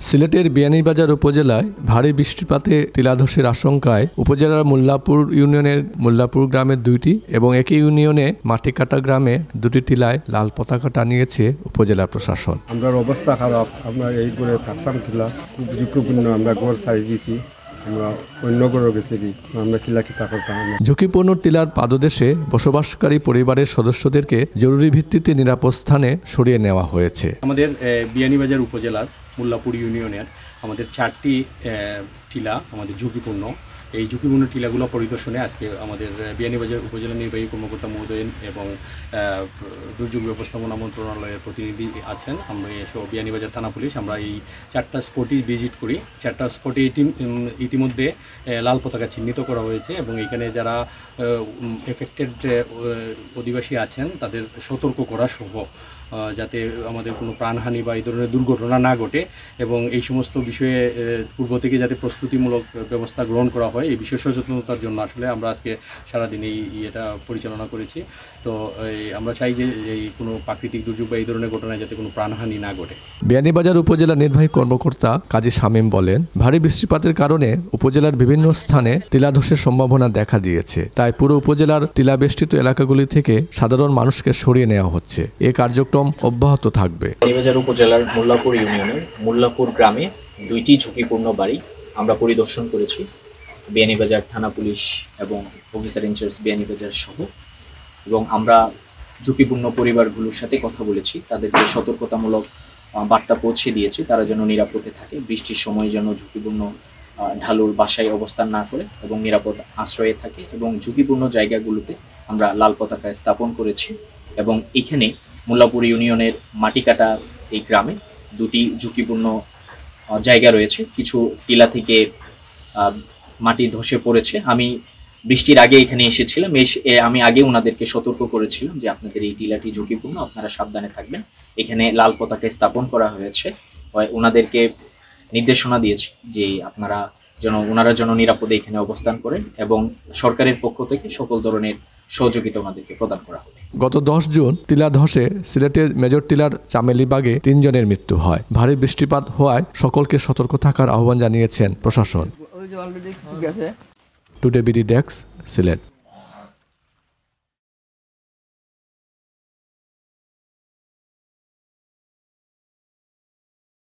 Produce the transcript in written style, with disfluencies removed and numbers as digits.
সিলেটের বিয়ানীবাজার উপজেলায় ভারী বৃষ্টিপাতে টিলা ধসের আশঙ্কায় উপজেলার মোল্লাপুর ইউনিয়নের মোল্লাপুর গ্রামের 2টি এবং একই ইউনিয়নে মাটিকাটা গ্রামে 2টি টিলায় লাল পতাকা টানিয়েছে উপজেলা প্রশাসন। আমরা অবস্থা খারাপ, আমরা এই করে থাকতাম টিলা খুব ঝুঁকিপূর্ণ, আমরা ঘর ছাড়ি দিয়েছি, আমরা অন্য ঘরে গেছি, আমরা টিলা কিতা করতাম। ঝুঁকিপূর্ণ টিলার পাদদেশে বসবাসকারী পরিবারের সদস্যদেরকে জরুরি ভিত্তিতে নিরাপদ স্থানে সরিয়ে নেওয়া হয়েছে। আমাদের বিয়ানীবাজার উপজেলার মোল্লাপুর ইউনিয়নের আমাদের 4টি টিলা আমাদের ঝুঁকিপূর্ণ। এই ঝুঁকিপূর্ণ টিলাগুলো পরিদর্শনে আজকে আমাদের বিয়ানীবাজার উপজেলা নির্বাহী কর্মকর্তা মহোদয় এবং দুর্যোগ ব্যবস্থাপনা মন্ত্রণালয়ের প্রতিনিধি আছেন। আমরা এসব বিয়ানীবাজার থানা পুলিশ আমরা এই 4টা স্পটই ভিজিট করি। 4টা স্পটে ইতিমধ্যে লাল পতাকা চিহ্নিত করা হয়েছে এবং এখানে যারা এফেক্টেড অধিবাসী আছেন তাদের সতর্ক করা সহ যাতে আমাদের কোনো প্রাণহানি বা এই ধরনের দুর্ঘটনা না ঘটে এবং এই সমস্ত বিষয়ে পূর্ব থেকে যাতে প্রস্তুতিমূলক ব্যবস্থা গ্রহণ করা হয় এই বিষয়ে সচেতনতার জন্য আসলে আমরা আজকে সারাদিন এটা পরিচালনা করেছি। তো আমরা চাই যে এই কোনো প্রাকৃতিক দুর্যোগ বা এই ধরনের ঘটনায় যাতে কোনো প্রাণহানি না ঘটে। বিয়ানীবাজার উপজেলা নির্বাহী কর্মকর্তা কাজী শামীম বলেন, ভারী বৃষ্টিপাতের কারণে উপজেলার বিভিন্ন স্থানে টিলা ধসের সম্ভাবনা দেখা দিয়েছে, তাই পুরো উপজেলার টিলাবেষ্টিত এলাকাগুলি থেকে সাধারণ মানুষকে সরিয়ে নেওয়া হচ্ছে। এই কার্যক্রম অব্যাহত থাকবে। বিয়ানীবাজার উপজেলার মোল্লাপুর ইউনিয়নের মোল্লাপুর গ্রামে 2টি ঝুঁকিপূর্ণ বাড়ি আমরা পরিদর্শন করেছি। বিয়ানীবাজার থানা পুলিশ এবং অফিসার ইনচার্জ বিয়ানীবাজার সহ, এবং আমরা ঝুঁকিপূর্ণ পরিবারগুলোর সাথে কথা বলেছি, তাদেরকে সতর্কতামূলক বার্তা পৌঁছে দিয়েছি তারা যেন নিরাপদে থাকে, বৃষ্টির সময় যেন ঝুঁকিপূর্ণ ঢালুর বাসায় অবস্থান না করে এবং নিরাপদ আশ্রয়ে থাকে। এবং ঝুঁকিপূর্ণ জায়গাগুলোতে আমরা লাল পতাকা স্থাপন করেছি এবং এখানে মোল্লাপুর ইউনিয়নের মাটিকাটা এই গ্রামে 2টি ঝুঁকিপূর্ণ জায়গা রয়েছে। কিছু টিলা থেকে মাটি ধসে পড়েছে। আমি বৃষ্টির আগে এখানে এসেছিলাম, আমি আগে ওনাদেরকে সতর্ক করেছিলাম যে আপনাদের এই টিলাটি ঝুঁকিপূর্ণ, আপনারা সাবধানে থাকবেন। এখানে লাল পতাকা স্থাপন করা হয়েছে, ওনাদেরকে নির্দেশনা দিয়েছি যে ওনারা যেন নিরাপদে এখানে অবস্থান করেন এবং সরকারের পক্ষ থেকে সকল ধরনের সহযোগিতা ওনাদেরকে প্রদান করা হবে। গত 10 জুন টিলা ধসে সিলেটের মেজর টিলার চামেলিবাগে 3 জনের মৃত্যু হয়। ভারী বৃষ্টিপাত হওয়ায় সকলকে সতর্ক থাকার আহ্বান জানিয়েছেন প্রশাসন। Today BD desk, Sylhet.